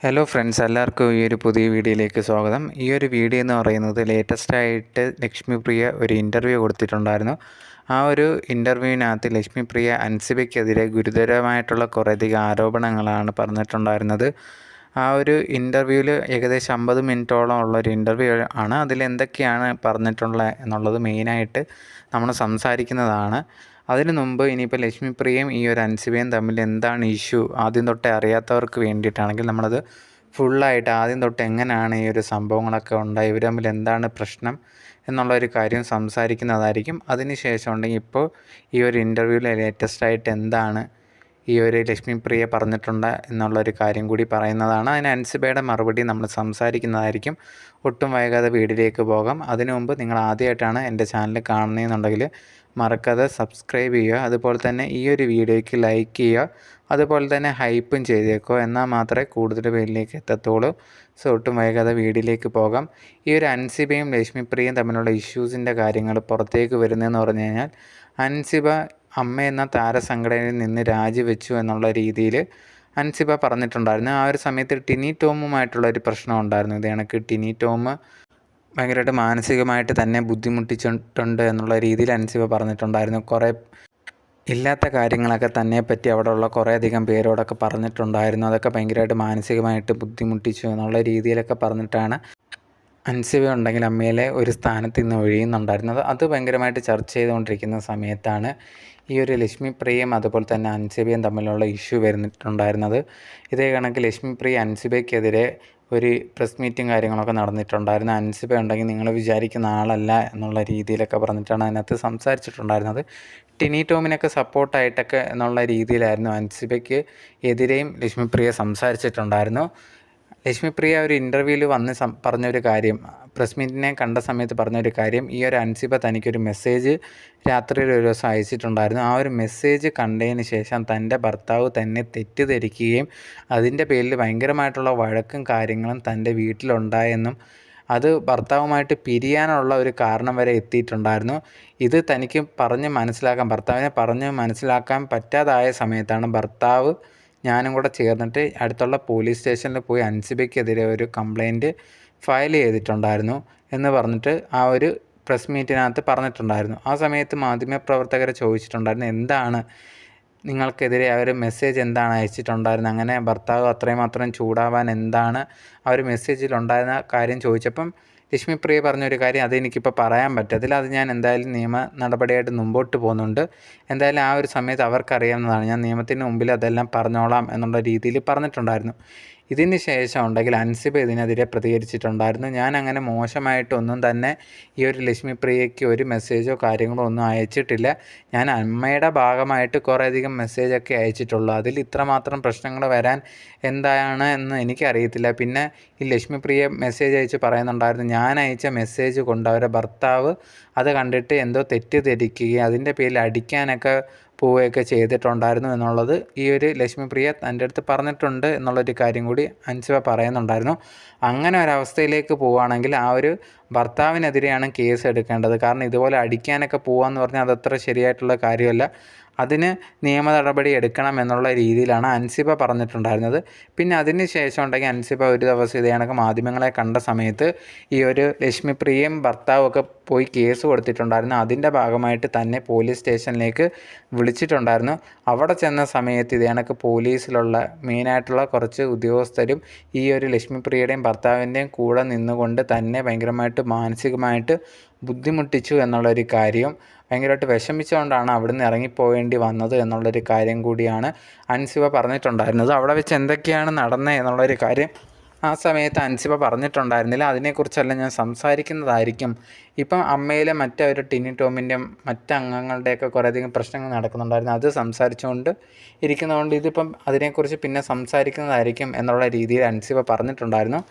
Hello friends, എല്ലാവർക്കും ഈ ഒരു പുതിയ വീഡിയോയിലേക്ക് സ്വാഗതം. ഈ ഒരു വീഡിയോ എന്ന് പറയുന്നത് ലേറ്റസ്റ്റായിട്ട് ലക്ഷ്മിപ്രിയ ഒരു ഇൻ്റർവ്യൂ കൊടുത്തിട്ടുണ്ടായിരുന്നു. ആ ഒരു ഇൻ്റർവ്യൂവിനകത്ത് ലക്ഷ്മിപ്രിയ അൻസിബയ്ക്കെതിരെ ഗുരുതരമായിട്ടുള്ള കുറേയധികം ആരോപണങ്ങളാണ് പറഞ്ഞിട്ടുണ്ടായിരുന്നത്. ആ ഒരു ഇൻ്റർവ്യൂവിൽ ഏകദേശം 50 മിനിറ്റോളം ഉള്ളൊരു ഇൻ്റർവ്യൂ ആണ്. അതിലെന്തൊക്കെയാണ് പറഞ്ഞിട്ടുള്ളത് എന്നുള്ളത് മെയിനായിട്ട് നമ്മൾ സംസാരിക്കുന്നതാണ്. അതിനു മുമ്പ് ഇനിയിപ്പോൾ ലക്ഷ്മിപ്രിയയും ഈ ഒരു അൻസിബയും തമ്മിൽ എന്താണ് ഇഷ്യൂ ആദ്യം തൊട്ടേ അറിയാത്തവർക്ക് വേണ്ടിയിട്ടാണെങ്കിൽ നമ്മളത് ഫുള്ളായിട്ട് ആദ്യം തൊട്ട് എങ്ങനെയാണ് ഈ ഒരു സംഭവങ്ങളൊക്കെ ഉണ്ടായി, ഇവർ തമ്മിൽ എന്താണ് പ്രശ്നം എന്നുള്ളൊരു കാര്യം സംസാരിക്കുന്നതായിരിക്കും. അതിന് ശേഷം ഉണ്ടെങ്കിൽ ഇപ്പോൾ ഈ ഒരു ഇൻ്റർവ്യൂവിൽ ലേറ്റസ്റ്റായിട്ട് എന്താണ് ഈ ഒരു ലക്ഷ്മിപ്രിയ പറഞ്ഞിട്ടുണ്ട് എന്നുള്ളൊരു കാര്യം കൂടി പറയുന്നതാണ്. അതിന് അൻസിബയുടെ മറുപടി നമ്മൾ സംസാരിക്കുന്നതായിരിക്കും. ഒട്ടും വൈകാതെ വീഡിയോയിലേക്ക് പോകാം. അതിനു മുമ്പ് നിങ്ങൾ ആദ്യമായിട്ടാണ് എൻ്റെ ചാനൽ കാണുന്നതെന്നുണ്ടെങ്കിൽ മറക്കാതെ സബ്സ്ക്രൈബ് ചെയ്യുക. അതുപോലെ തന്നെ ഈ ഒരു വീഡിയോയ്ക്ക് ലൈക്ക് ചെയ്യുക. അതുപോലെ തന്നെ ഹൈപ്പും ചെയ്തേക്കോ, എന്നാൽ മാത്രമേ കൂടുതൽ പേരിലേക്ക് എത്തത്തുള്ളൂ. സോ ഒട്ടും വൈകാതെ വീഡിയോയിലേക്ക് പോകാം. ഈ ഒരു അൻസിബയും ലക്ഷ്മിപ്രിയയും തമ്മിലുള്ള ഇഷ്യൂസിൻ്റെ കാര്യങ്ങൾ പുറത്തേക്ക് വരുന്നതെന്ന് പറഞ്ഞു കഴിഞ്ഞാൽ, അൻസിബ അമ്മ എന്ന താരസംഘടനയിൽ നിന്ന് രാജിവെച്ചു എന്നുള്ള രീതിയിൽ അൻസിബ പറഞ്ഞിട്ടുണ്ടായിരുന്നു. ആ ഒരു സമയത്ത് ടിനി ടോമുമായിട്ടുള്ളൊരു പ്രശ്നം ഉണ്ടായിരുന്നു. ഇത് കണക്ക് ടിനി ടോം ഭയങ്കരമായിട്ട് മാനസികമായിട്ട് തന്നെ ബുദ്ധിമുട്ടിച്ചിട്ടുണ്ട് എന്നുള്ള രീതിയിൽ അൻസിബ പറഞ്ഞിട്ടുണ്ടായിരുന്നു. കുറേ ഇല്ലാത്ത കാര്യങ്ങളൊക്കെ തന്നെ പറ്റി അവിടെയുള്ള കുറേയധികം പേരോടൊക്കെ പറഞ്ഞിട്ടുണ്ടായിരുന്നു. അതൊക്കെ ഭയങ്കരമായിട്ട് മാനസികമായിട്ട് ബുദ്ധിമുട്ടിച്ചു എന്നുള്ള രീതിയിലൊക്കെ പറഞ്ഞിട്ടാണ് അൻസിബ ഉണ്ടെങ്കിൽ അമ്മയിലെ ഒരു സ്ഥാനത്ത് നിന്ന് ഒഴിയുന്നുണ്ടായിരുന്നത്. അത് ഭയങ്കരമായിട്ട് ചർച്ച ചെയ്തുകൊണ്ടിരിക്കുന്ന സമയത്താണ് ഈ ഒരു ലക്ഷ്മിപ്രിയയും അതുപോലെ തന്നെ അൻസിബയും തമ്മിലുള്ള ഇഷ്യൂ വരുന്നിട്ടുണ്ടായിരുന്നത്. ഇതേ കണക്ക് ലക്ഷ്മിപ്രിയ അൻസിബയ്ക്കെതിരെ ഒരു പ്രസ് മീറ്റും കാര്യങ്ങളൊക്കെ നടന്നിട്ടുണ്ടായിരുന്നു. അൻസിബ ഉണ്ടെങ്കിൽ നിങ്ങൾ വിചാരിക്കുന്ന ആളല്ല എന്നുള്ള രീതിയിലൊക്കെ പറഞ്ഞിട്ടാണ് അതിനകത്ത് സംസാരിച്ചിട്ടുണ്ടായിരുന്നത്. ടിനി ടോമിനൊക്കെ സപ്പോർട്ടായിട്ടൊക്കെ എന്നുള്ള രീതിയിലായിരുന്നു അൻസിബയ്ക്ക് എതിരെയും ലക്ഷ്മിപ്രിയ സംസാരിച്ചിട്ടുണ്ടായിരുന്നു. ലക്ഷ്മിപ്രിയ ഒരു ഇൻ്റർവ്യൂവിൽ വന്ന് പറഞ്ഞൊരു കാര്യം, പ്രസ് മീറ്റിനെ കണ്ട സമയത്ത് പറഞ്ഞൊരു കാര്യം, ഈ ഒരു അൻസിബ തനിക്കൊരു മെസ്സേജ് രാത്രിയിൽ ഒരു ദിവസം അയച്ചിട്ടുണ്ടായിരുന്നു. ആ ഒരു മെസ്സേജ് കണ്ടതിന് ശേഷം തൻ്റെ ഭർത്താവ് തന്നെ തെറ്റിദ്ധരിക്കുകയും അതിൻ്റെ പേരിൽ ഭയങ്കരമായിട്ടുള്ള വഴക്കും കാര്യങ്ങളും തൻ്റെ വീട്ടിലുണ്ടായെന്നും അത് ഭർത്താവുമായിട്ട് പിരിയാനുള്ള ഒരു കാരണം വരെ എത്തിയിട്ടുണ്ടായിരുന്നു. ഇത് തനിക്ക് ഭർത്താവിനെ പറഞ്ഞ് മനസ്സിലാക്കാൻ പറ്റാതായ സമയത്താണ് ഭർത്താവ് ഞാനും കൂടെ ചേർന്നിട്ട് അടുത്തുള്ള പോലീസ് സ്റ്റേഷനിൽ പോയി അൻസിബയ്ക്കെതിരെ ഒരു കംപ്ലയിൻറ്റ് ഫയൽ ചെയ്തിട്ടുണ്ടായിരുന്നു എന്ന് പറഞ്ഞിട്ട് ആ ഒരു പ്രസ് മീറ്റിനകത്ത് പറഞ്ഞിട്ടുണ്ടായിരുന്നു. ആ സമയത്ത് മാധ്യമപ്രവർത്തകരെ ചോദിച്ചിട്ടുണ്ടായിരുന്നു, എന്താണ് നിങ്ങൾക്കെതിരെ ആ ഒരു മെസ്സേജ് എന്താണ് അയച്ചിട്ടുണ്ടായിരുന്നത്, അങ്ങനെ ഭർത്താവ് അത്രയും ചൂടാവാൻ എന്താണ് ആ ഒരു മെസ്സേജിലുണ്ടായിരുന്ന കാര്യം ചോദിച്ചപ്പം ലക്ഷ്മിപ്രിയ പറഞ്ഞൊരു കാര്യം, അതെനിക്കിപ്പോൾ പറയാൻ പറ്റത്തില്ല, അത് ഞാൻ എന്തായാലും നിയമ നടപടിയായിട്ട് മുമ്പോട്ട് പോകുന്നുണ്ട്, എന്തായാലും ആ ഒരു സമയത്ത് അവർക്കറിയാവുന്നതാണ്, ഞാൻ നിയമത്തിന് മുമ്പിൽ അതെല്ലാം പറഞ്ഞോളാം എന്നുള്ള രീതിയിൽ പറഞ്ഞിട്ടുണ്ടായിരുന്നു. ഇതിന് ശേഷം ഉണ്ടെങ്കിൽ അൻസിബ ഇതിനെതിരെ പ്രതികരിച്ചിട്ടുണ്ടായിരുന്നു. ഞാൻ അങ്ങനെ മോശമായിട്ടൊന്നും തന്നെ ഈ ഒരു ലക്ഷ്മിപ്രിയയ്ക്ക് ഒരു മെസ്സേജോ കാര്യങ്ങളോ ഒന്നും അയച്ചിട്ടില്ല. ഞാൻ അമ്മയുടെ ഭാഗമായിട്ട് കുറേയധികം മെസ്സേജൊക്കെ അയച്ചിട്ടുള്ളൂ. അതിൽ ഇത്രമാത്രം പ്രശ്നങ്ങൾ വരാൻ എന്താണ് എന്ന് എനിക്കറിയത്തില്ല. പിന്നെ ഈ ലക്ഷ്മിപ്രിയ മെസ്സേജ് അയച്ച് പറയുന്നുണ്ടായിരുന്നു, ഞാൻ അയച്ച മെസ്സേജ് കൊണ്ട് അവരുടെ ഭർത്താവ് അത് കണ്ടിട്ട് എന്തോ തെറ്റിദ്ധരിക്കുകയും അതിൻ്റെ പേരിൽ അടിക്കാനൊക്കെ പോവുകയൊക്കെ ചെയ്തിട്ടുണ്ടായിരുന്നു എന്നുള്ളത് ഈ ഒരു ലക്ഷ്മിപ്രിയ തൻ്റെ അടുത്ത് പറഞ്ഞിട്ടുണ്ട് എന്നുള്ളൊരു കാര്യം കൂടി അൻസിബ പറയുന്നുണ്ടായിരുന്നു. അങ്ങനെ ഒരവസ്ഥയിലേക്ക് പോവുകയാണെങ്കിൽ ആ ഒരു ഭർത്താവിനെതിരെയാണ് കേസ് എടുക്കേണ്ടത്. കാരണം ഇതുപോലെ അടിക്കാനൊക്കെ പോകാമെന്ന് പറഞ്ഞാൽ അതത്ര ശരിയായിട്ടുള്ള കാര്യമല്ല. അതിന് നിയമ നടപടി എടുക്കണം എന്നുള്ള രീതിയിലാണ് അൻസിബ പറഞ്ഞിട്ടുണ്ടായിരുന്നത്. പിന്നെ അതിന് ശേഷം ഉണ്ടെങ്കിൽ അൻസിബ ഒരു ദിവസം ഇതേ കണക്ക് മാധ്യമങ്ങളെ കണ്ട സമയത്ത് ഈ ഒരു ലക്ഷ്മിപ്രിയയും ഭർത്താവൊക്കെ പോയി കേസ് കൊടുത്തിട്ടുണ്ടായിരുന്നു. അതിൻ്റെ ഭാഗമായിട്ട് തന്നെ പോലീസ് സ്റ്റേഷനിലേക്ക് വിളിച്ചിട്ടുണ്ടായിരുന്നു. അവിടെ ചെന്ന സമയത്ത് ഇതേ കണക്ക് പോലീസിലുള്ള മെയിനായിട്ടുള്ള കുറച്ച് ഉദ്യോഗസ്ഥരും ഈ ഒരു ലക്ഷ്മിപ്രിയയുടെയും ഭർത്താവിൻ്റെയും കൂടെ നിന്നുകൊണ്ട് തന്നെ ഭയങ്കരമായിട്ട് മാനസികമായിട്ട് ബുദ്ധിമുട്ടിച്ചു എന്നുള്ളൊരു കാര്യം, ഭയങ്കരമായിട്ട് വിഷമിച്ചുകൊണ്ടാണ് അവിടുന്ന് ഇറങ്ങിപ്പോവേണ്ടി വന്നത് എന്നുള്ളൊരു കാര്യം കൂടിയാണ് അൻസിബ പറഞ്ഞിട്ടുണ്ടായിരുന്നത്. അവിടെ വെച്ച് എന്തൊക്കെയാണ് നടന്നത് എന്നുള്ളൊരു കാര്യം ആ സമയത്ത് അൻസിബ പറഞ്ഞിട്ടുണ്ടായിരുന്നില്ല. അതിനെക്കുറിച്ചെല്ലാം ഞാൻ സംസാരിക്കുന്നതായിരിക്കും. ഇപ്പം അമ്മയിലെ മറ്റൊരു ടിനി ടോമിൻ്റെയും മറ്റംഗങ്ങളുടെയൊക്കെ കുറേയധികം പ്രശ്നങ്ങൾ നടക്കുന്നുണ്ടായിരുന്നു. അത് സംസാരിച്ചുകൊണ്ട് ഇരിക്കുന്നതുകൊണ്ട് ഇതിപ്പം അതിനെക്കുറിച്ച് പിന്നെ സംസാരിക്കുന്നതായിരിക്കും എന്നുള്ള രീതിയിൽ അൻസിബ പറഞ്ഞിട്ടുണ്ടായിരുന്നു.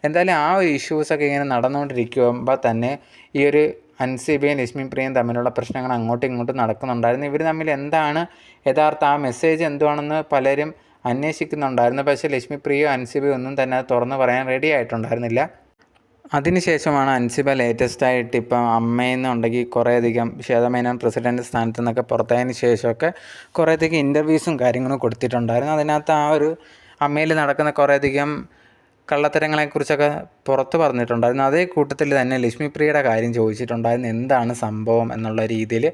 എന്തായാലും ആ ഒരു ഇഷ്യൂസൊക്കെ ഇങ്ങനെ നടന്നുകൊണ്ടിരിക്കുമ്പോൾ തന്നെ ഈ ഒരു അൻസിബയും ലക്ഷ്മിപ്രിയയും തമ്മിലുള്ള പ്രശ്നങ്ങൾ അങ്ങോട്ടും ഇങ്ങോട്ടും നടക്കുന്നുണ്ടായിരുന്നു. ഇവർ തമ്മിൽ എന്താണ് യഥാർത്ഥ ആ മെസ്സേജ് എന്തുവാണെന്ന് പലരും അന്വേഷിക്കുന്നുണ്ടായിരുന്നു. പക്ഷേ ലക്ഷ്മിപ്രിയയോ അൻസിബയോ ഒന്നും തന്നെ അത് തുറന്ന് പറയാൻ റെഡി ആയിട്ടുണ്ടായിരുന്നില്ല. അതിനുശേഷമാണ് അൻസിബ ലേറ്റസ്റ്റായിട്ട് ഇപ്പം അമ്മയെന്നുണ്ടെങ്കിൽ കുറേയധികം ശ്വേതമേനോൻ പ്രസിഡൻറ്റ് സ്ഥാനത്ത് നിന്നൊക്കെ പുറത്തായതിന് ശേഷമൊക്കെ കുറേയധികം ഇൻ്റർവ്യൂസും കാര്യങ്ങളും കൊടുത്തിട്ടുണ്ടായിരുന്നു. അതിനകത്ത് ആ ഒരു അമ്മയിൽ നടക്കുന്ന കുറേയധികം കള്ളത്തരങ്ങളെക്കുറിച്ചൊക്കെ പുറത്ത് പറഞ്ഞിട്ടുണ്ടായിരുന്നു. അതേ കൂട്ടത്തിൽ തന്നെ ലക്ഷ്മിപ്രിയയുടെ കാര്യം ചോദിച്ചിട്ടുണ്ടായിരുന്നു, എന്താണ് സംഭവം എന്നുള്ള രീതിയിൽ.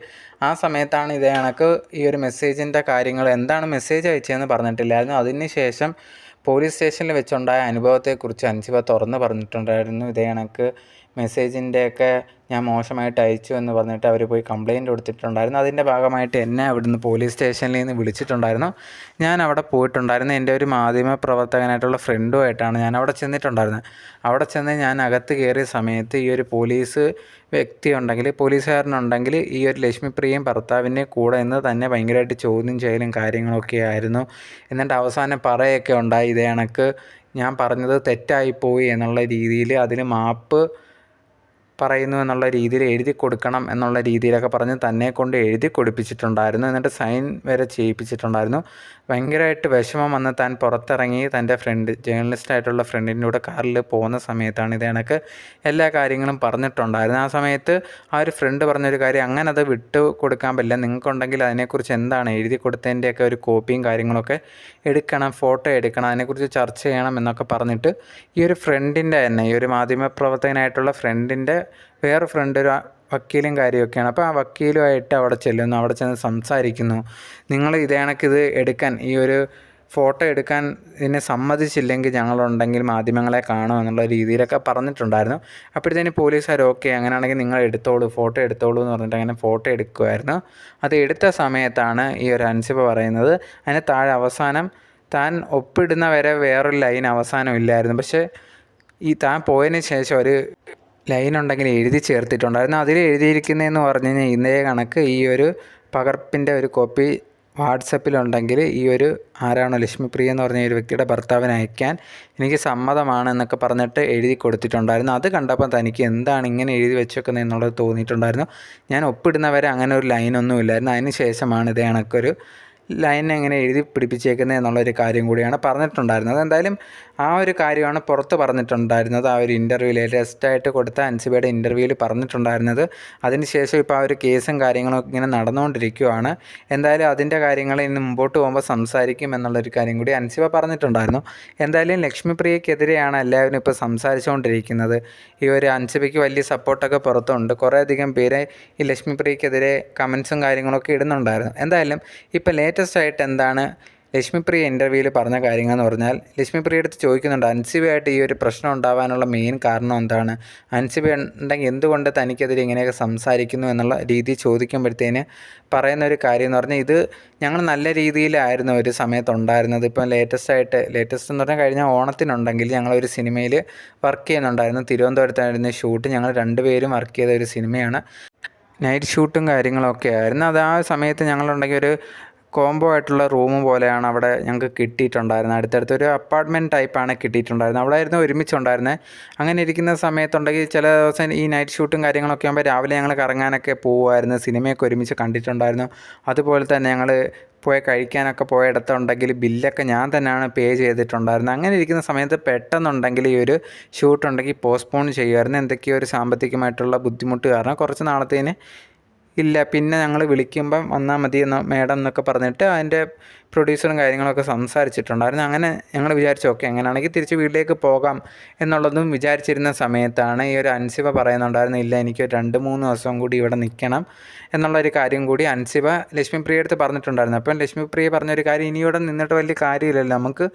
ആ സമയത്താണ് ഇതേ കണക്ക് ഈ ഒരു മെസ്സേജിൻ്റെ കാര്യങ്ങൾ, എന്താണ് മെസ്സേജ് അയച്ചതെന്ന് പറഞ്ഞിട്ടില്ലായിരുന്നു. അതിന് ശേഷം പോലീസ് സ്റ്റേഷനിൽ വെച്ചുണ്ടായ അനുഭവത്തെക്കുറിച്ച് അൻസിബ തുറന്ന് പറഞ്ഞിട്ടുണ്ടായിരുന്നു. ഇതേ കണക്ക് മെസ്സേജിൻ്റെയൊക്കെ ഞാൻ മോശമായിട്ട് അയച്ചു എന്ന് പറഞ്ഞിട്ട് അവർ പോയി കംപ്ലയിൻറ്റ് കൊടുത്തിട്ടുണ്ടായിരുന്നു. അതിൻ്റെ ഭാഗമായിട്ട് എന്നെ അവിടുന്ന് പോലീസ് സ്റ്റേഷനിൽ നിന്ന് വിളിച്ചിട്ടുണ്ടായിരുന്നു. ഞാൻ അവിടെ പോയിട്ടുണ്ടായിരുന്നു. എൻ്റെ ഒരു മാധ്യമ പ്രവർത്തകനായിട്ടുള്ള ഫ്രണ്ടുമായിട്ടാണ് ഞാൻ അവിടെ ചെന്നിട്ടുണ്ടായിരുന്നത്. അവിടെ ചെന്ന് ഞാൻ അകത്ത് കയറിയ സമയത്ത് ഈ ഒരു പോലീസ് പോലീസുകാരനുണ്ടെങ്കിൽ ഈ ഒരു ലക്ഷ്മിപ്രിയയും ഭർത്താവിൻ്റെ കൂടെ നിന്ന് തന്നെ ഭയങ്കരമായിട്ട് ചോദ്യം ചെയ്യലും കാര്യങ്ങളൊക്കെ ആയിരുന്നു. എന്നിട്ട് അവസാനം പറയുകയൊക്കെ ഉണ്ടായി, ഇതേ കണക്ക് ഞാൻ പറഞ്ഞത് തെറ്റായിപ്പോയി എന്നുള്ള രീതിയിൽ അതിന് മാപ്പ് പറയുന്നു എന്നുള്ള രീതിയിൽ എഴുതി കൊടുക്കണം എന്നുള്ള രീതിയിലൊക്കെ പറഞ്ഞ് തന്നെ കൊണ്ട് എഴുതി കൊടുപ്പിച്ചിട്ടുണ്ടായിരുന്നു. എന്നിട്ട് സൈൻ വരെ ചെയ്യിപ്പിച്ചിട്ടുണ്ടായിരുന്നു. ഭയങ്കരമായിട്ട് വിഷമം വന്ന് താൻ പുറത്തിറങ്ങി തൻ്റെ ജേർണലിസ്റ്റായിട്ടുള്ള ഫ്രണ്ടിൻ്റെ കൂടെ കാറിൽ പോകുന്ന സമയത്താണ് ഇത് കണക്ക് എല്ലാ കാര്യങ്ങളും പറഞ്ഞിട്ടുണ്ടായിരുന്നു. ആ സമയത്ത് ആ ഒരു ഫ്രണ്ട് പറഞ്ഞൊരു കാര്യം, അങ്ങനെ അത് വിട്ടു കൊടുക്കാൻ പറ്റില്ല, നിങ്ങൾക്കുണ്ടെങ്കിൽ അതിനെക്കുറിച്ച് എന്താണ് എഴുതി കൊടുത്തതിൻ്റെയൊക്കെ ഒരു കോപ്പിയും കാര്യങ്ങളൊക്കെ എടുക്കണം, ഫോട്ടോ എടുക്കണം, അതിനെക്കുറിച്ച് ചർച്ച ചെയ്യണം എന്നൊക്കെ പറഞ്ഞിട്ട് ഈ ഒരു ഫ്രണ്ടിൻ്റെ തന്നെ, ഈ ഒരു മാധ്യമപ്രവർത്തകനായിട്ടുള്ള ഫ്രണ്ടിൻ്റെ വേറെ ഫ്രണ്ട് ഒരു വക്കീലും കാര്യമൊക്കെയാണ്. അപ്പോൾ ആ വക്കീലുമായിട്ട് അവിടെ ചെല്ലുന്നു, അവിടെ ചെന്ന് സംസാരിക്കുന്നു. നിങ്ങൾ ഇതേ കണക്കിത് എടുക്കാൻ, ഈ ഒരു ഫോട്ടോ എടുക്കാൻ ഇതിനെ സമ്മതിച്ചില്ലെങ്കിൽ ഞങ്ങളുണ്ടെങ്കിൽ മാധ്യമങ്ങളെ കാണും എന്നുള്ള രീതിയിലൊക്കെ പറഞ്ഞിട്ടുണ്ടായിരുന്നു. അപ്പോഴത്തേന് പോലീസുകാർ ഓക്കെ, അങ്ങനെയാണെങ്കിൽ നിങ്ങൾ എടുത്തോളൂ, ഫോട്ടോ എടുത്തോളൂ എന്ന് പറഞ്ഞിട്ട് അങ്ങനെ ഫോട്ടോ എടുക്കുമായിരുന്നു. അത് എടുത്ത സമയത്താണ് ഈ ഒരു അൻസിബ പറയുന്നത്, അതിന് താഴെ അവസാനം താൻ ഒപ്പിടുന്ന വരെ വേറൊരു ലൈൻ അവസാനം ഇല്ലായിരുന്നു. പക്ഷേ ഈ താൻ പോയതിന് ശേഷം ഒരു ലൈനുണ്ടെങ്കിൽ എഴുതി ചേർത്തിട്ടുണ്ടായിരുന്നു. അതിൽ എഴുതിയിരിക്കുന്നതെന്ന് പറഞ്ഞു കഴിഞ്ഞാൽ ഇതേ കണക്ക് ഈ ഒരു പകർപ്പിൻ്റെ ഒരു കോപ്പി വാട്സപ്പിലുണ്ടെങ്കിൽ ഈ ഒരു ആരാണോ ലക്ഷ്മിപ്രിയ എന്ന് പറഞ്ഞ ഒരു വ്യക്തിയുടെ ഭർത്താവിന് അയക്കാൻ എനിക്ക് സമ്മതമാണ് എന്നൊക്കെ പറഞ്ഞിട്ട് എഴുതി കൊടുത്തിട്ടുണ്ടായിരുന്നു. അത് കണ്ടപ്പോൾ തനിക്ക് എന്താണ് ഇങ്ങനെ എഴുതി വെച്ചേക്കുന്നത് എന്നുള്ളത് തോന്നിയിട്ടുണ്ടായിരുന്നു. ഞാൻ ഒപ്പിടുന്നവരെ അങ്ങനെ ഒരു ലൈനൊന്നും ഇല്ലായിരുന്നു. അതിന് ശേഷമാണ് ഇതേ കണക്കൊരു ലൈൻ എങ്ങനെ എഴുതി പിടിപ്പിച്ചേക്കുന്നത് എന്നുള്ളൊരു കാര്യം കൂടിയാണ് പറഞ്ഞിട്ടുണ്ടായിരുന്നത്. എന്തായാലും ആ ഒരു കാര്യമാണ് പുറത്ത് പറഞ്ഞിട്ടുണ്ടായിരുന്നത്. ആ ഒരു ഇൻ്റർവ്യൂവിൽ ലേറ്റസ്റ്റായിട്ട് കൊടുത്ത അൻസിബയുടെ ഇൻ്റർവ്യൂവിൽ പറഞ്ഞിട്ടുണ്ടായിരുന്നത്. അതിനുശേഷം ഇപ്പോൾ ആ ഒരു കേസും കാര്യങ്ങളൊക്കെ ഇങ്ങനെ നടന്നുകൊണ്ടിരിക്കുകയാണ്. എന്തായാലും അതിൻ്റെ കാര്യങ്ങൾ ഇന്ന് മുമ്പോട്ട് പോകുമ്പോൾ സംസാരിക്കും എന്നുള്ളൊരു കാര്യം കൂടി അൻസിബ പറഞ്ഞിട്ടുണ്ടായിരുന്നു. എന്തായാലും ലക്ഷ്മിപ്രിയക്കെതിരെയാണ് എല്ലാവരും ഇപ്പോൾ സംസാരിച്ചുകൊണ്ടിരിക്കുന്നത്. ഈ ഒരു അൻസിബയ്ക്ക് വലിയ സപ്പോർട്ടൊക്കെ പുറത്തുണ്ട്. കുറേയധികം പേര് ഈ ലക്ഷ്മിപ്രിയക്കെതിരെ കമൻസും കാര്യങ്ങളൊക്കെ ഇടുന്നുണ്ടായിരുന്നു. എന്തായാലും ഇപ്പോൾ ലേറ്റസ്റ്റായിട്ട് എന്താണ് ലക്ഷ്മിപ്രിയ ഇൻ്റർവ്യൂവിൽ പറഞ്ഞ കാര്യങ്ങളെന്ന് പറഞ്ഞാൽ, ലക്ഷ്മിപ്രിയ അടുത്ത് ചോദിക്കുന്നുണ്ട് അൻസിബയായിട്ട് ഈ ഒരു പ്രശ്നം ഉണ്ടാവാനുള്ള മെയിൻ കാരണം എന്താണ്, അൻസിബ ഉണ്ടെങ്കിൽ എന്തുകൊണ്ട് തനിക്കെതിരെ ഇങ്ങനെയൊക്കെ സംസാരിക്കുന്നു എന്നുള്ള രീതി ചോദിക്കുമ്പോഴത്തേന് പറയുന്നൊരു കാര്യം എന്ന് പറഞ്ഞാൽ, ഇത് ഞങ്ങൾ നല്ല രീതിയിലായിരുന്നു ഒരു സമയത്തുണ്ടായിരുന്നത്. ഇപ്പം ലേറ്റസ്റ്റ് എന്ന് പറഞ്ഞാൽ കഴിഞ്ഞ ഓണത്തിനുണ്ടെങ്കിൽ ഞങ്ങളൊരു സിനിമയിൽ വർക്ക് ചെയ്യുന്നുണ്ടായിരുന്നു. തിരുവനന്തപുരത്തായിരുന്നു ഷൂട്ട്. ഞങ്ങൾ രണ്ടുപേരും വർക്ക് ചെയ്ത ഒരു സിനിമയാണ്. നൈറ്റ് ഷൂട്ടും കാര്യങ്ങളൊക്കെ ആയിരുന്നു. അത് ആ സമയത്ത് ഞങ്ങളുണ്ടെങ്കിൽ ഒരു കോംബോ ആയിട്ടുള്ള റൂം പോലെയാണ് അവിടെ ഞങ്ങൾക്ക് കിട്ടിയിട്ടുണ്ടായിരുന്നത്. അടുത്തടുത്തൊരു അപ്പാർട്ട്മെൻറ്റ് ടൈപ്പാണ് കിട്ടിയിട്ടുണ്ടായിരുന്നത്. അവിടെ ആയിരുന്നു ഒരുമിച്ചുണ്ടായിരുന്നത്. അങ്ങനെ ഇരിക്കുന്ന സമയത്തുണ്ടെങ്കിൽ ചില ദിവസം ഈ നൈറ്റ് ഷൂട്ടും കാര്യങ്ങളൊക്കെ ആകുമ്പോൾ രാവിലെ ഞങ്ങൾ കറങ്ങാനൊക്കെ പോകുമായിരുന്നു. സിനിമയൊക്കെ ഒരുമിച്ച് കണ്ടിട്ടുണ്ടായിരുന്നു. അതുപോലെ തന്നെ ഞങ്ങൾ പോയി കഴിക്കാനൊക്കെ പോയിടത്തുണ്ടെങ്കിൽ ബില്ലൊക്കെ ഞാൻ തന്നെയാണ് പേ ചെയ്തിട്ടുണ്ടായിരുന്നത്. അങ്ങനെ ഇരിക്കുന്ന സമയത്ത് പെട്ടെന്നുണ്ടെങ്കിൽ ഈ ഒരു ഷൂട്ടുണ്ടെങ്കിൽ പോസ്റ്റ്പോൺ ചെയ്യുമായിരുന്നു. എന്തൊക്കെയോ ഒരു സാമ്പത്തികമായിട്ടുള്ള ബുദ്ധിമുട്ട് കാരണം കുറച്ച് നാളത്തേന് ഇല്ല. പിന്നെ ഞങ്ങൾ വിളിക്കുമ്പം വന്നാൽ മതി മേഡം എന്നൊക്കെ പറഞ്ഞിട്ട് അതിൻ്റെ പ്രൊഡ്യൂസറും കാര്യങ്ങളൊക്കെ സംസാരിച്ചിട്ടുണ്ടായിരുന്നു. അങ്ങനെ ഞങ്ങൾ വിചാരിച്ചു ഓക്കെ, അങ്ങനെയാണെങ്കിൽ തിരിച്ച് വീട്ടിലേക്ക് പോകാം എന്നുള്ളതും വിചാരിച്ചിരുന്ന സമയത്താണ് ഈ ഒരു അൻസിബ പറയുന്നുണ്ടായിരുന്നു, ഇല്ല എനിക്ക് 2-3 ദിവസം കൂടി ഇവിടെ നിൽക്കണം എന്നുള്ളൊരു കാര്യം കൂടി അൻസിബ ലക്ഷ്മിപ്രിയ അടുത്ത് പറഞ്ഞിട്ടുണ്ടായിരുന്നു. അപ്പം ലക്ഷ്മിപ്രിയ പറഞ്ഞൊരു കാര്യം, ഇനി ഇവിടെ നിന്നിട്ട് വലിയ കാര്യമില്ലല്ലോ, നമുക്ക്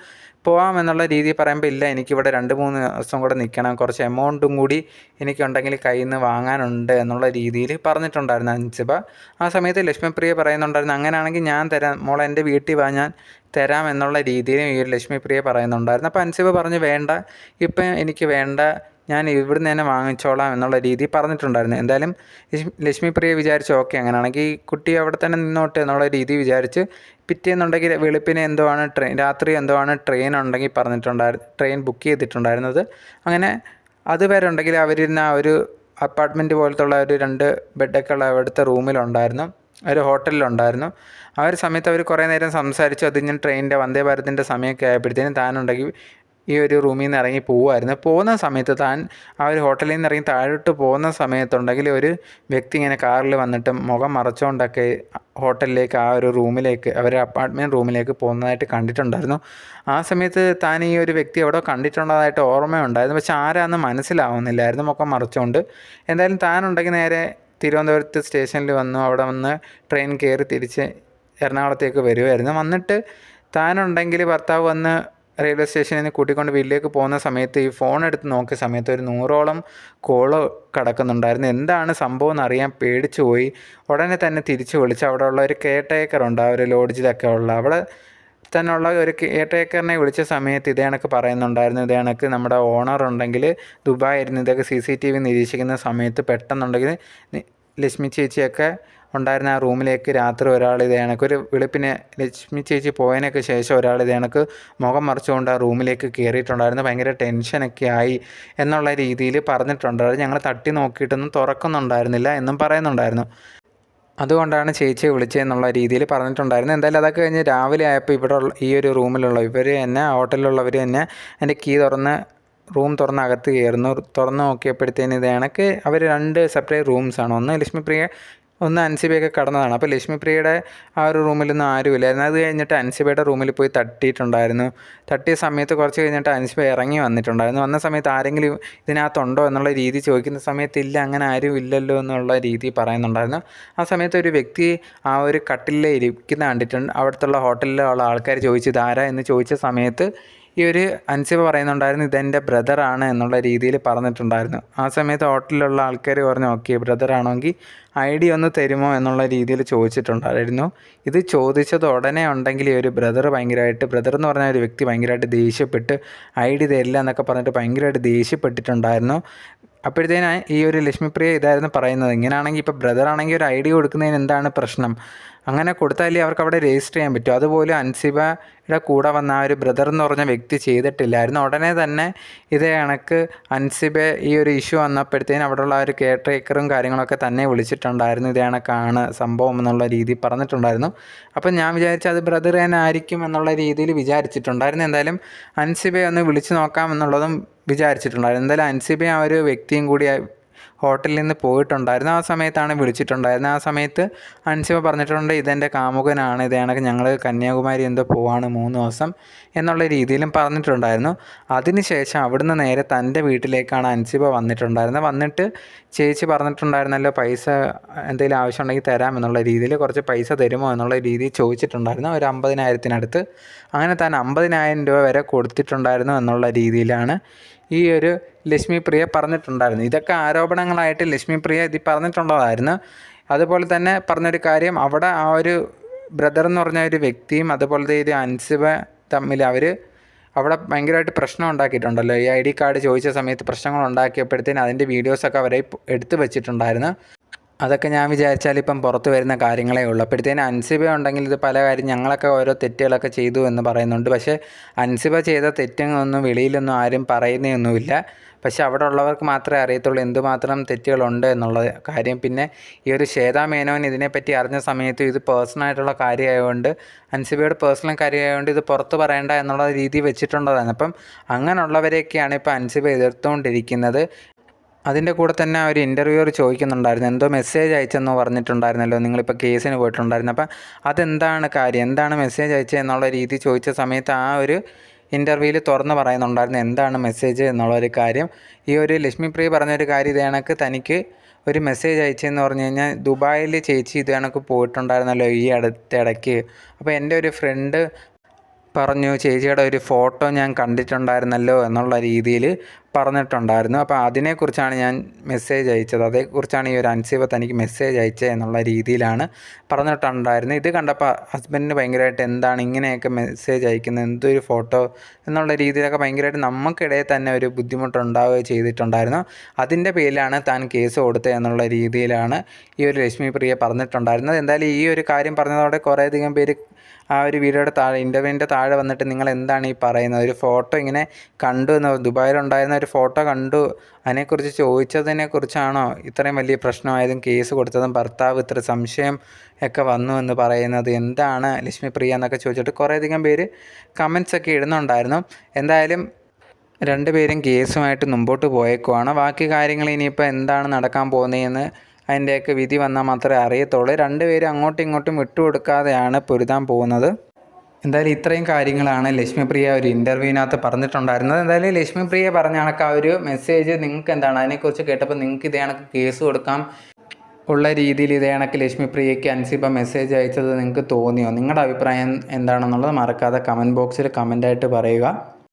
പോകാം എന്നുള്ള രീതിയിൽ പറയുമ്പോൾ, ഇല്ല എനിക്കിവിടെ 2-3 ദിവസം കൂടെ നിൽക്കണം, കുറച്ച് എമൗണ്ടും കൂടി എനിക്കുണ്ടെങ്കിൽ കയ്യിൽ നിന്ന് വാങ്ങാനുണ്ട് എന്നുള്ള രീതിയിൽ പറഞ്ഞിട്ടുണ്ടായിരുന്നു അൻസിബ. ആ സമയത്ത് ലക്ഷ്മിപ്രിയ പറയുന്നുണ്ടായിരുന്നു, അങ്ങനെയാണെങ്കിൽ ഞാൻ തരാം മോളെ, എൻ്റെ വീട്ടിൽ വാ, ഞാൻ തരാം എന്നുള്ള രീതിയിലും ഈ ഒരു ലക്ഷ്മിപ്രിയ പറയുന്നുണ്ടായിരുന്നു. അപ്പോൾ അൻസിബ പറഞ്ഞ് വേണ്ട, ഇപ്പം എനിക്ക് വേണ്ട, ഞാൻ ഇവിടുന്ന് തന്നെ വാങ്ങിച്ചോളാം എന്നുള്ള രീതിയിൽ പറഞ്ഞിട്ടുണ്ടായിരുന്നു. എന്തായാലും ലക്ഷ്മിപ്രിയ വിചാരിച്ചു ഓക്കെ, അങ്ങനെയാണെങ്കിൽ ഈ കുട്ടി അവിടെ തന്നെ നിന്നോട്ടെ എന്നുള്ള രീതി വിചാരിച്ച് പിറ്റേന്നുണ്ടെങ്കിൽ വെളുപ്പിന് രാത്രി ട്രെയിൻ ഉണ്ടെങ്കിൽ ട്രെയിൻ ബുക്ക് ചെയ്തിട്ടുണ്ടായിരുന്നത്. അങ്ങനെ അതുവരെ ഉണ്ടെങ്കിൽ അവരിരുന്ന ഒരു അപ്പാർട്ട്മെൻറ്റ് പോലത്തുള്ള ഒരു 2 ബെഡൊക്കെ ഉള്ള അവിടുത്തെ റൂമിലുണ്ടായിരുന്നു, ഒരു ഹോട്ടലിലുണ്ടായിരുന്നു. ആ ഒരു സമയത്ത് അവർ കുറേ നേരം സംസാരിച്ചു. അത് ഞാൻ ട്രെയിനിൻ്റെ വന്ദേ ഭാരതിൻ്റെ സമയമൊക്കെ ആയപ്പോഴത്തേനും താനുണ്ടെങ്കിൽ ഈ ഒരു റൂമിൽ നിന്ന് ഇറങ്ങി പോവുമായിരുന്നു. പോകുന്ന സമയത്ത് താൻ ആ ഒരു ഹോട്ടലിൽ നിന്ന് ഇറങ്ങി താഴോട്ട് പോകുന്ന സമയത്തുണ്ടെങ്കിൽ ഒരു വ്യക്തി ഇങ്ങനെ കാറിൽ വന്നിട്ട് മുഖം മറച്ചുകൊണ്ടൊക്കെ ഹോട്ടലിലേക്ക് ആ ഒരു റൂമിലേക്ക് അവരുടെ അപ്പാർട്ട്മെൻറ്റ് റൂമിലേക്ക് പോകുന്നതായിട്ട് കണ്ടിട്ടുണ്ടായിരുന്നു. ആ സമയത്ത് താൻ ഈ ഒരു വ്യക്തി എവിടെ കണ്ടിട്ടുള്ളതായിട്ട് ഓർമ്മയുണ്ടായിരുന്നു, പക്ഷെ ആരാന്ന് മനസ്സിലാവുന്നില്ലായിരുന്നു മുഖം മറച്ചുകൊണ്ട്. എന്തായാലും താനുണ്ടെങ്കിൽ നേരെ തിരുവനന്തപുരത്ത് സ്റ്റേഷനിൽ വന്നു. അവിടെ വന്ന് ട്രെയിൻ കയറി തിരിച്ച് എറണാകുളത്തേക്ക് വരുമായിരുന്നു. വന്നിട്ട് താനുണ്ടെങ്കിൽ ഭർത്താവ് വന്ന് റെയിൽവേ സ്റ്റേഷനിൽ നിന്ന് കൂട്ടിക്കൊണ്ട് വീട്ടിലേക്ക് പോകുന്ന സമയത്ത് ഈ ഫോൺ എടുത്ത് നോക്കിയ സമയത്ത് ഒരു 100ഓളം കോള് കിടക്കുന്നുണ്ടായിരുന്നു. എന്താണ് സംഭവം എന്നറിയാൻ പേടിച്ചു പോയി. ഉടനെ തന്നെ തിരിച്ചു വിളിച്ച് അവിടെ ഉള്ള ഒരു കെയർടേക്കറുണ്ട്, ആ ഒരു ലോഡ്ജിലൊക്കെ ഉള്ള അവിടെ തന്നെ ഉള്ള ഒരു കെയർടേക്കറിനെ വിളിച്ച സമയത്ത് ഇതേ കണക്ക് പറയുന്നുണ്ടായിരുന്നു. ഇതേ കണക്ക് നമ്മുടെ ഓണർ ഉണ്ടെങ്കിൽ ദുബായിരുന്നു, ഇതൊക്കെ CCTV നിരീക്ഷിക്കുന്ന സമയത്ത് പെട്ടെന്നുണ്ടെങ്കിൽ ലക്ഷ്മി ചേച്ചിയൊക്കെ ഉണ്ടായിരുന്ന ആ റൂമിലേക്ക് രാത്രി ഒരാൾ ഇതേ കണക്കൊരു വെളുപ്പിന് ലക്ഷ്മി ചേച്ചി പോയതിനൊക്കെ ശേഷം ഒരാൾ ഇതേ കണക്ക് മുഖം മറിച്ചുകൊണ്ട് ആ റൂമിലേക്ക് കയറിയിട്ടുണ്ടായിരുന്നു. ഭയങ്കര ടെൻഷനൊക്കെ ആയി എന്നുള്ള രീതിയിൽ പറഞ്ഞിട്ടുണ്ടായിരുന്നു. ഞങ്ങൾ തട്ടി നോക്കിയിട്ടൊന്നും തുറക്കുന്നുണ്ടായിരുന്നില്ല എന്നും പറയുന്നുണ്ടായിരുന്നു. അതുകൊണ്ടാണ് ചേച്ചിയെ വിളിച്ചതെന്നുള്ള രീതിയിൽ പറഞ്ഞിട്ടുണ്ടായിരുന്നു. എന്തായാലും അതൊക്കെ കഴിഞ്ഞ് രാവിലെ ആയപ്പോൾ ഇവിടെ ഉള്ള ഈ ഒരു റൂമിലുള്ള ഇവർ തന്നെ ഹോട്ടലിലുള്ളവർ തന്നെ എൻ്റെ കീ തുറന്ന് റൂം തുറന്ന് അകത്ത് കയറുന്നു. തുറന്ന് നോക്കിയപ്പോഴത്തേന് ഇത് കണക്ക് അവർ 2 സെപ്പറേറ്റ് റൂംസാണ്. ഒന്ന് ലക്ഷ്മിപ്രിയ, ഒന്ന് അൻസിബയൊക്കെ കടന്നതാണ്. അപ്പോൾ ലക്ഷ്മിപ്രിയയുടെ ആ ഒരു റൂമിലൊന്നും ആരുമില്ലായിരുന്നു. അത് കഴിഞ്ഞിട്ട് അൻസിബയുടെ റൂമിൽ പോയി തട്ടിയിട്ടുണ്ടായിരുന്നു. തട്ടിയ സമയത്ത് കുറച്ച് കഴിഞ്ഞിട്ട് അൻസിബ ഇറങ്ങി വന്നിട്ടുണ്ടായിരുന്നു. വന്ന സമയത്ത് ആരെങ്കിലും ഇതിനകത്തുണ്ടോ എന്നുള്ള രീതി ചോദിക്കുന്ന സമയത്ത് ഇല്ല, അങ്ങനെ ആരും ഇല്ലല്ലോ എന്നുള്ള രീതി പറയുന്നുണ്ടായിരുന്നു. ആ സമയത്ത് ഒരു വ്യക്തി ആ ഒരു കട്ടിലിൽ ഇരിക്കുന്ന കണ്ടിട്ടുണ്ട്. അവിടുത്തെ ഹോട്ടലിലുള്ള ആൾക്കാർ ചോദിച്ചു ഇതാരാ എന്ന് ചോദിച്ച സമയത്ത് ഈ ഒരു അൻസിബ പറയുന്നുണ്ടായിരുന്നു ഇതെൻ്റെ ബ്രദറാണ് എന്നുള്ള രീതിയിൽ പറഞ്ഞിട്ടുണ്ടായിരുന്നു. ആ സമയത്ത് ഹോട്ടലിലുള്ള ആൾക്കാർ പറഞ്ഞു ഓക്കെ ബ്രദറാണെങ്കിൽ ID ഒന്ന് തരുമോ എന്നുള്ള രീതിയിൽ ചോദിച്ചിട്ടുണ്ടായിരുന്നു. ഇത് ചോദിച്ചത് ഉടനെ ഉണ്ടെങ്കിൽ ഈ ഒരു ബ്രദർ എന്ന് പറഞ്ഞ ഒരു വ്യക്തി ഭയങ്കരമായിട്ട് ദേഷ്യപ്പെട്ട് ID തരില്ല എന്നൊക്കെ പറഞ്ഞിട്ട് ഭയങ്കരമായിട്ട് ദേഷ്യപ്പെട്ടിട്ടുണ്ടായിരുന്നു. അപ്പോഴത്തേന് ഈ ഒരു ലക്ഷ്മിപ്രിയ ഇതായിരുന്നു പറയുന്നത്, ഇങ്ങനെയാണെങ്കിൽ ഇപ്പോൾ ബ്രദറാണെങ്കിൽ ഒരു ID കൊടുക്കുന്നതിന് എന്താണ് പ്രശ്നം, അങ്ങനെ കൊടുത്താലേ അവർക്ക് അവിടെ രജിസ്റ്റർ ചെയ്യാൻ പറ്റും. അതുപോലെ അൻസിബയുടെ കൂടെ വന്ന ആ ഒരു ബ്രദർ എന്ന് പറഞ്ഞ വ്യക്തി ചെയ്തിട്ടില്ലായിരുന്നു. ഉടനെ തന്നെ ഇതേ കണക്ക് അൻസിബ ഈ ഒരു ഇഷ്യൂ വന്നപ്പോഴത്തേനും അവിടെയുള്ള ആ ഒരു കെയർടേക്കറും കാര്യങ്ങളൊക്കെ തന്നെ വിളിച്ചിട്ടുണ്ടായിരുന്നു. ഇതേ കണക്കാണ് സംഭവം എന്നുള്ള രീതിയിൽ പറഞ്ഞിട്ടുണ്ടായിരുന്നു. അപ്പം ഞാൻ വിചാരിച്ചു അത് ബ്രദർ തന്നെ ആയിരിക്കും എന്നുള്ള രീതിയിൽ വിചാരിച്ചിട്ടുണ്ടായിരുന്നു. എന്തായാലും അൻസിബയെ ഒന്ന് വിളിച്ച് നോക്കാം എന്നുള്ളതും വിചാരിച്ചിട്ടുണ്ടായിരുന്നു. എന്തായാലും അൻസിബയും ആ ഒരു വ്യക്തിയും കൂടി ഹോട്ടലിൽ നിന്ന് പോയിട്ടുണ്ടായിരുന്നു. ആ സമയത്താണ് വിളിച്ചിട്ടുണ്ടായിരുന്നത്. ആ സമയത്ത് അൻസിബ പറഞ്ഞിട്ടുണ്ട് ഇതെൻ്റെ കാമുകനാണ്, ഇതേ കണക്ക് ഞങ്ങൾ കന്യാകുമാരി എന്തോ പോവാണ് 3 ദിവസം എന്നുള്ള രീതിയിലും പറഞ്ഞിട്ടുണ്ടായിരുന്നു. അതിനുശേഷം അവിടുന്ന് നേരെ തൻ്റെ വീട്ടിലേക്കാണ് അൻസിബ വന്നിട്ടുണ്ടായിരുന്നത്. വന്നിട്ട് ചേച്ചി പറഞ്ഞിട്ടുണ്ടായിരുന്നല്ലോ പൈസ എന്തെങ്കിലും ആവശ്യമുണ്ടെങ്കിൽ തരാം എന്നുള്ള രീതിയിൽ കുറച്ച് പൈസ തരുമോ എന്നുള്ള രീതിയിൽ ചോദിച്ചിട്ടുണ്ടായിരുന്നു. ഒരു 50,000-നടുത്ത്. അങ്ങനെ താൻ 50,000 രൂപ വരെ കൊടുത്തിട്ടുണ്ടായിരുന്നു എന്നുള്ള രീതിയിലാണ് ഈ ഒരു ലക്ഷ്മിപ്രിയ പറഞ്ഞിട്ടുണ്ടായിരുന്നു. ഇതൊക്കെ ആരോപണങ്ങളായിട്ട് ലക്ഷ്മിപ്രിയ ഇത് പറഞ്ഞിട്ടുള്ളതായിരുന്നു. അതുപോലെ തന്നെ പറഞ്ഞൊരു കാര്യം, അവിടെ ആ ഒരു ബ്രദർ എന്ന് പറഞ്ഞ ഒരു വ്യക്തിയും അതുപോലത്തെ ഒരു അൻസിബ തമ്മിൽ അവർ അവിടെ ഭയങ്കരമായിട്ട് പ്രശ്നം ഉണ്ടാക്കിയിട്ടുണ്ടല്ലോ. ഈ ID കാർഡ് ചോദിച്ച സമയത്ത് പ്രശ്നങ്ങൾ ഉണ്ടാക്കിയപ്പോഴത്തേന് അതിൻ്റെ വീഡിയോസൊക്കെ അവരെ എടുത്തു വെച്ചിട്ടുണ്ടായിരുന്നു. അതൊക്കെ ഞാൻ വിചാരിച്ചാൽ ഇപ്പം പുറത്ത് വരുന്ന കാര്യങ്ങളേ ഉള്ളൂ. അപ്പോഴത്തേനും അൻസിബ ഉണ്ടെങ്കിൽ ഇത് പല കാര്യം ഞങ്ങളൊക്കെ ഓരോ തെറ്റുകളൊക്കെ ചെയ്തു എന്ന് പറയുന്നുണ്ട്. പക്ഷേ അൻസിബ ചെയ്ത തെറ്റുകളൊന്നും വെളിയിലൊന്നും ആരും പറയുന്നതൊന്നുമില്ല. പക്ഷേ അവിടെ ഉള്ളവർക്ക് മാത്രമേ അറിയത്തുള്ളൂ എന്തുമാത്രം തെറ്റുകളുണ്ട് എന്നുള്ള കാര്യം. പിന്നെ ഈ ഒരു ശ്വേതാ മേനോൻ ഇതിനെപ്പറ്റി അറിഞ്ഞ സമയത്ത് ഇത് പേഴ്സണലായിട്ടുള്ള കാര്യമായതുകൊണ്ട്, അൻസിബയുടെ പേഴ്സണൽ കാര്യമായതുകൊണ്ട് ഇത് പുറത്ത് പറയേണ്ട എന്നുള്ള രീതി വെച്ചിട്ടുള്ളതാണ്. അപ്പം അങ്ങനെയുള്ളവരെയൊക്കെയാണ് ഇപ്പോൾ അൻസിബ എതിർത്തുകൊണ്ടിരിക്കുന്നത്. അതിൻ്റെ കൂടെ തന്നെ ഒരു ഇൻ്റർവ്യൂവർ ചോദിക്കുന്നുണ്ടായിരുന്നു എന്തോ മെസ്സേജ് അയച്ചെന്നോ പറഞ്ഞിട്ടുണ്ടായിരുന്നല്ലോ, നിങ്ങളിപ്പോൾ കേസിന് പോയിട്ടുണ്ടായിരുന്നു. അപ്പം അതെന്താണ് കാര്യം, എന്താണ് മെസ്സേജ് അയച്ചതെന്നുള്ള രീതി ചോദിച്ച സമയത്ത് ആ ഒരു ഇൻ്റർവ്യൂവിൽ തുറന്ന് പറയുന്നുണ്ടായിരുന്നു എന്താണ് മെസ്സേജ് എന്നുള്ളൊരു കാര്യം. ഈ ഒരു ലക്ഷ്മിപ്രിയ പറഞ്ഞൊരു കാര്യം ഇത് കണക്ക് തനിക്ക് ഒരു മെസ്സേജ് അയച്ചതെന്ന് പറഞ്ഞു കഴിഞ്ഞാൽ ദുബായിൽ ചേച്ചി ഇത് കണക്ക് പോയിട്ടുണ്ടായിരുന്നല്ലോ ഈ അടുത്തിടയ്ക്ക്. അപ്പോൾ എൻ്റെ ഒരു ഫ്രണ്ട് പറഞ്ഞു ചേച്ചിയുടെ ഒരു ഫോട്ടോ ഞാൻ കണ്ടിട്ടുണ്ടായിരുന്നല്ലോ എന്നുള്ള രീതിയിൽ പറഞ്ഞിട്ടുണ്ടായിരുന്നു. അപ്പോൾ അതിനെക്കുറിച്ചാണ് ഞാൻ മെസ്സേജ് അയച്ചത്, അതേക്കുറിച്ചാണ് ഈ ഒരു അൻസിബ തനിക്ക് മെസ്സേജ് അയച്ചത് എന്നുള്ള രീതിയിലാണ് പറഞ്ഞിട്ടുണ്ടായിരുന്നത്. ഇത് കണ്ടപ്പോൾ ഹസ്ബൻഡിന് ഭയങ്കരമായിട്ട് എന്താണ് ഇങ്ങനെയൊക്കെ മെസ്സേജ് അയക്കുന്നത്, എന്തൊരു ഫോട്ടോ എന്നുള്ള രീതിയിലൊക്കെ ഭയങ്കരമായിട്ട് നമുക്കിടയിൽ തന്നെ ഒരു ബുദ്ധിമുട്ടുണ്ടാവുകയും ചെയ്തിട്ടുണ്ടായിരുന്നു. അതിൻ്റെ പേരിലാണ് താൻ കേസ് കൊടുത്തത് എന്നുള്ള രീതിയിലാണ് ഈ ഒരു ലക്ഷ്മിപ്രിയ പറഞ്ഞിട്ടുണ്ടായിരുന്നത്. എന്തായാലും ഈ ഒരു കാര്യം പറഞ്ഞതോടെ കുറേയധികം പേര് ആ ഒരു വീഡിയോയുടെ താഴെ ഇൻ്റർവ്യൂവിൻ്റെ താഴെ വന്നിട്ട് നിങ്ങൾ എന്താണ് ഈ പറയുന്നത്, ഒരു ഫോട്ടോ ഇങ്ങനെ കണ്ടു എന്ന് ദുബായിലുണ്ടായിരുന്ന ഒരു ഫോട്ടോ കണ്ടു അതിനെക്കുറിച്ച് ചോദിച്ചതിനെക്കുറിച്ചാണോ ഇത്രയും വലിയ പ്രശ്നമായതും കേസ് കൊടുത്തതും ഭർത്താവ് ഇത്ര സംശയം ഒക്കെ വന്നു എന്ന് പറയുന്നത്, എന്താണ് ലക്ഷ്മിപ്രിയ എന്നൊക്കെ ചോദിച്ചിട്ട് കുറേയധികം പേര് കമൻസൊക്കെ ഇടുന്നുണ്ടായിരുന്നു. എന്തായാലും രണ്ടുപേരും കേസുമായിട്ട് മുമ്പോട്ട് പോയേക്കുവാണ്. ബാക്കി കാര്യങ്ങൾ ഇനിയിപ്പോൾ എന്താണ് നടക്കാൻ പോകുന്നതെന്ന് അതിൻ്റെയൊക്കെ വിധി വന്നാൽ മാത്രമേ അറിയത്തുള്ളൂ. രണ്ടുപേരും അങ്ങോട്ടും ഇങ്ങോട്ടും വിട്ടുകൊടുക്കാതെയാണ് പൊരുതാൻ പോകുന്നത്. എന്തായാലും ഇത്രയും കാര്യങ്ങളാണ് ലക്ഷ്മിപ്രിയ ഒരു ഇൻ്റർവ്യൂവിനകത്ത് പറഞ്ഞിട്ടുണ്ടായിരുന്നത്. എന്തായാലും ലക്ഷ്മിപ്രിയ പറഞ്ഞ കണക്ക് ആ ഒരു മെസ്സേജ് നിങ്ങൾക്ക് എന്താണ് അതിനെക്കുറിച്ച് കേട്ടപ്പോൾ നിങ്ങൾക്ക് ഇതേ കണക്ക് കേസ് കൊടുക്കാം ഉള്ള രീതിയിൽ ഇതേ കണക്ക് ലക്ഷ്മിപ്രിയയ്ക്ക് അൻസിബ മെസ്സേജ് അയച്ചത് നിങ്ങൾക്ക് തോന്നിയോ? നിങ്ങളുടെ അഭിപ്രായം എന്താണെന്നുള്ളത് മറക്കാതെ കമൻറ്റ് ബോക്സിൽ കമൻ്റായിട്ട് പറയുക.